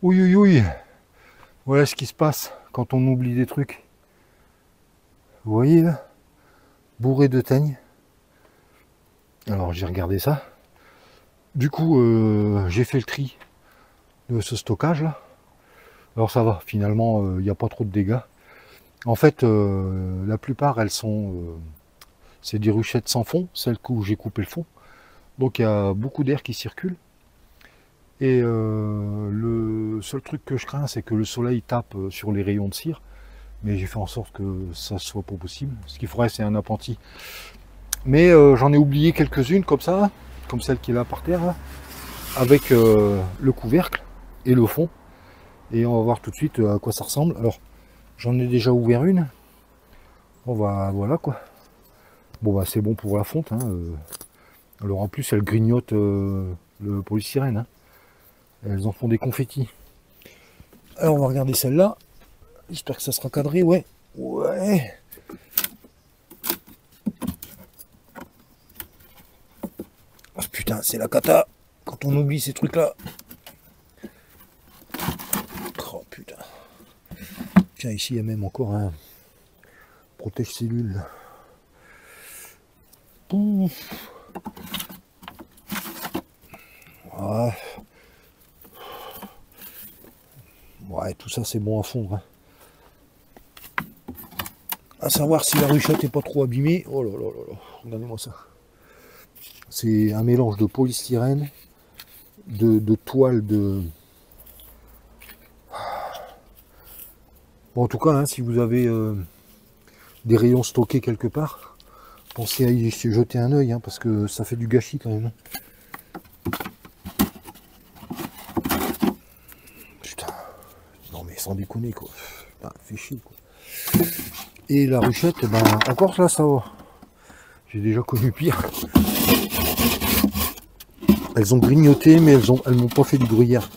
Oui, oui, oui. Voilà ce qui se passe quand on oublie des trucs. Vous voyez là, bourré de teigne. Alors j'ai regardé ça. Du coup, j'ai fait le tri de ce stockage là. Alors ça va, finalement, il n'y a pas trop de dégâts. En fait, la plupart, elles sont... c'est des ruchettes sans fond, celles où j'ai coupé le fond. Donc il y a beaucoup d'air qui circule. Et le seul truc que je crains, c'est que le soleil tape sur les rayons de cire. Mais j'ai fait en sorte que ça soit pas possible. Ce qu'il faudrait, c'est un appentis. Mais j'en ai oublié quelques-unes comme ça, comme celle qui est là par terre, là, avec le couvercle et le fond. Et on va voir tout de suite à quoi ça ressemble. Alors, j'en ai déjà ouvert une. On va, voilà quoi. Bon bah c'est bon pour la fonte. Hein, alors en plus, elles grignotent le polystyrène. Hein. Elles en font des confettis. Alors on va regarder celle-là. J'espère que ça sera cadré, ouais. Ouais. Oh, putain, c'est la cata quand on oublie ces trucs-là. Oh putain. Tiens, ici il y a même encore un protège-cellule. Pouf. Ah. Ouais, tout ça c'est bon à fondre. Hein. À savoir si la ruchette n'est pas trop abîmée. Oh là là là là, regardez-moi ça. C'est un mélange de polystyrène, de toile de... Bon, en tout cas, hein, si vous avez des rayons stockés quelque part, pensez à y jeter un œil, hein, parce que ça fait du gâchis quand même. Putain, non mais sans déconner quoi. Putain, fait chier quoi. Et la ruchette, ben encore là ça va. J'ai déjà connu pire. Elles ont grignoté, mais elles m'ont pas fait du gruyère.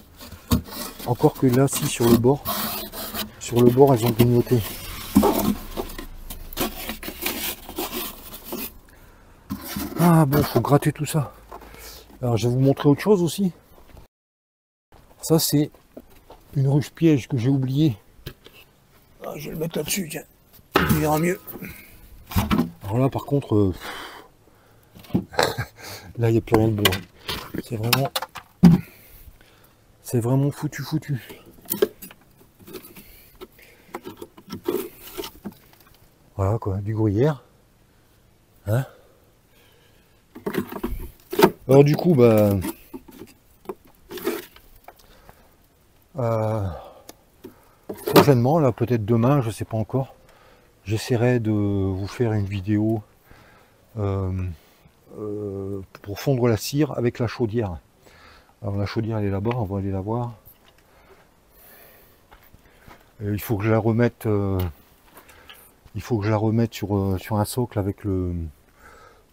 Encore que là, si sur le bord, elles ont grignoté. Ah bon, faut gratter tout ça. Alors je vais vous montrer autre chose aussi. Ça c'est une ruche piège que j'ai oublié. Ah, je vais le mettre là-dessus, tiens. Il ira mieux. Alors là par contre, là il n'y a plus rien de bon. C'est vraiment foutu. Voilà quoi, du gruyère. Hein? Alors du coup, bah... prochainement, là peut-être demain, je sais pas encore, j'essaierai de vous faire une vidéo pour fondre la cire avec la chaudière. Alors la chaudière elle est là-bas, on va aller la voir. Il faut que je la remette sur un socle avec le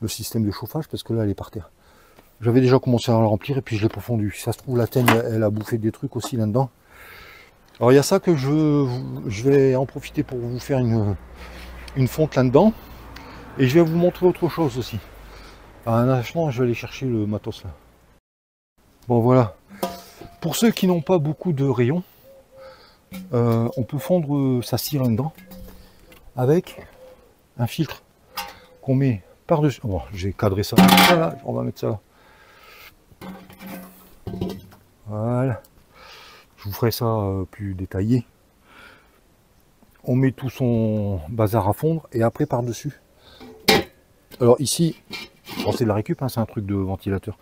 système de chauffage parce que là elle est par terre. J'avais déjà commencé à la remplir et puis je l'ai pas fondue. Si ça se trouve la teigne elle a bouffé des trucs aussi là-dedans. Alors il y a ça que je vais en profiter pour vous faire une fonte là-dedans. Et je vais vous montrer autre chose aussi. Alors, un instant, je vais aller chercher le matos là. Bon voilà. Pour ceux qui n'ont pas beaucoup de rayons, on peut fondre sa cire là-dedans avec un filtre qu'on met par-dessus. Bon, j'ai cadré ça. Voilà, on va mettre ça là. Voilà. Je vous ferai ça plus détaillé. On met tout son bazar à fondre et après par-dessus. Alors ici, bon, c'est de la récup, hein, c'est un truc de ventilateur.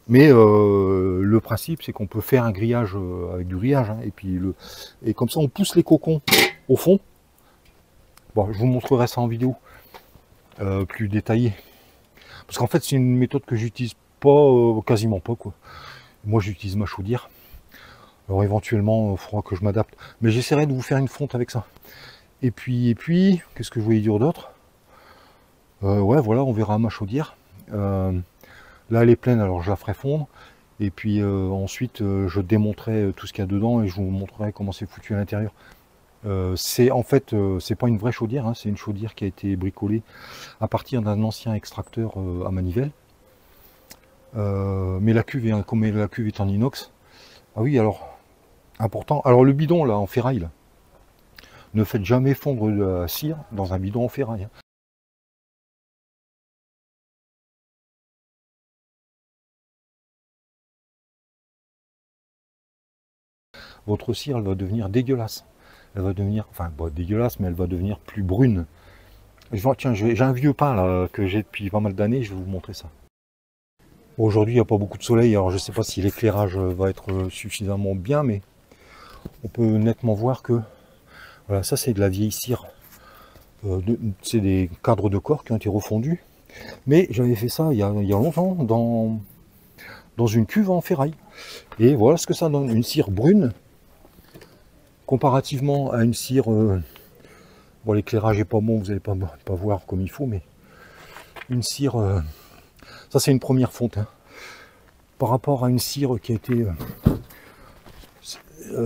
Mais le principe, c'est qu'on peut faire un grillage avec du grillage. Hein, et comme ça, on pousse les cocons au fond. Bon, je vous montrerai ça en vidéo plus détaillée. Parce qu'en fait, c'est une méthode que j'utilise pas, quasiment pas. Quoi. Moi, j'utilise ma chaudière. Alors éventuellement, il faudra que je m'adapte. Mais j'essaierai de vous faire une fonte avec ça. Et puis qu'est-ce que je voulais dire d'autre? Ouais, voilà, on verra ma chaudière. Là, elle est pleine, alors je la ferai fondre. Et puis ensuite, je démonterai tout ce qu'il y a dedans et je vous montrerai comment c'est foutu à l'intérieur. C'est en fait, c'est pas une vraie chaudière, hein, c'est une chaudière qui a été bricolée à partir d'un ancien extracteur à manivelle. Mais la cuve, comme la cuve est en inox, ah oui, alors, Important. Alors le bidon là en ferraille, là, ne faites jamais fondre de la cire dans un bidon en ferraille. Hein. Votre cire, elle va devenir dégueulasse. Elle va devenir, enfin, bon, dégueulasse, mais elle va devenir plus brune. Tiens, j'ai un vieux pain là que j'ai depuis pas mal d'années, je vais vous montrer ça. Aujourd'hui, il n'y a pas beaucoup de soleil, alors je ne sais pas si l'éclairage va être suffisamment bien, mais on peut nettement voir que voilà, ça c'est de la vieille cire. C'est des cadres de corps qui ont été refondus. Mais j'avais fait ça il y a longtemps dans une cuve en ferraille. Et voilà ce que ça donne, une cire brune, comparativement à une cire... bon, l'éclairage est pas bon, vous n'allez pas voir comme il faut, mais une cire... ça c'est une première fonte. Hein. Par rapport à une cire qui a été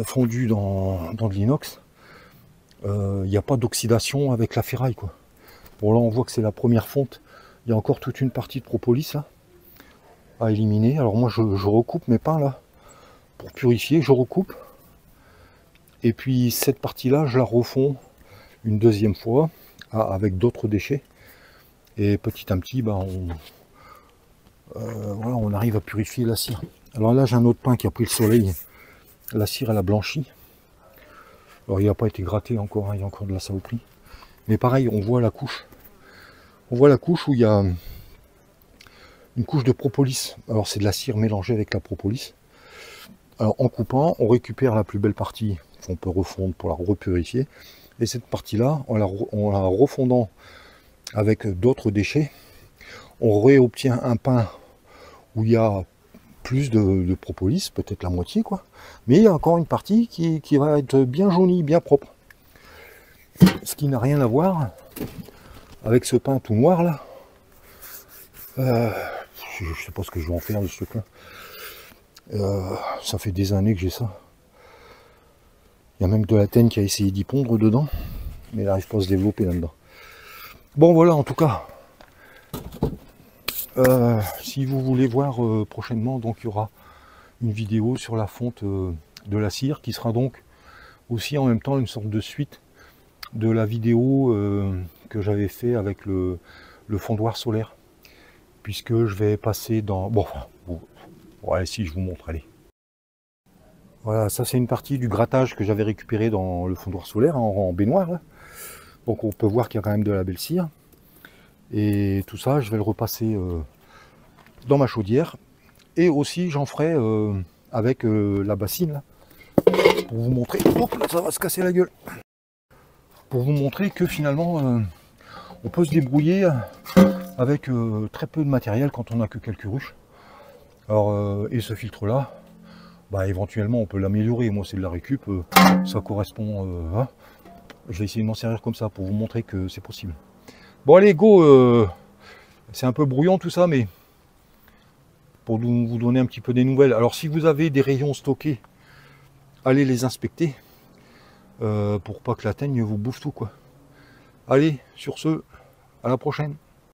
fondue dans de l'inox, il n'y a pas d'oxydation avec la ferraille, quoi. Bon là on voit que c'est la première fonte. Il y a encore toute une partie de propolis là, à éliminer. Alors moi je recoupe mes pains là, pour purifier, je recoupe. Et puis cette partie-là, je la refonds une deuxième fois avec d'autres déchets. Et petit à petit, bah, voilà, on arrive à purifier la cire. Alors là, j'ai un autre pain qui a pris le soleil. La cire, elle a blanchi. Alors il n'a pas été gratté encore, hein, il y a encore de la saloperie. Mais pareil, on voit la couche. On voit la couche où il y a une couche de propolis. Alors c'est de la cire mélangée avec la propolis. Alors en coupant, on récupère la plus belle partie qu'on peut refondre pour la repurifier. Et cette partie-là, en la refondant avec d'autres déchets, on réobtient un pain où il y a plus de propolis, peut-être la moitié, quoi. Mais il y a encore une partie qui va être bien jaunie, bien propre. Ce qui n'a rien à voir avec ce pain tout noir là. Je ne sais pas ce que je vais en faire de ce truc-là. Ça fait des années que j'ai ça. Il y a même de la teigne qui a essayé d'y pondre dedans, mais elle n'arrive pas à se développer là-dedans. Bon voilà, en tout cas, si vous voulez voir prochainement, donc il y aura une vidéo sur la fonte de la cire, qui sera donc aussi en même temps une sorte de suite de la vidéo que j'avais fait avec le fondoir solaire, puisque je vais passer dans... Bon, ouais, si je vous montre, allez. Voilà, ça c'est une partie du grattage que j'avais récupéré dans le fondoir solaire en baignoire. Là. Donc on peut voir qu'il y a quand même de la belle cire. Et tout ça, je vais le repasser dans ma chaudière. Et aussi, j'en ferai avec la bassine, là, pour vous montrer... Hop là, ça va se casser la gueule. Pour vous montrer que finalement, on peut se débrouiller avec très peu de matériel quand on n'a que quelques ruches. Alors, et ce filtre-là, bah, éventuellement, on peut l'améliorer. Moi, c'est de la récup, ça correspond... hein. Je vais essayer de m'en servir comme ça pour vous montrer que c'est possible. Bon, allez, go. C'est un peu brouillon tout ça, mais pour vous donner un petit peu des nouvelles. Alors, si vous avez des rayons stockés, allez les inspecter pour pas que la teigne vous bouffe tout, quoi. Allez, sur ce, à la prochaine.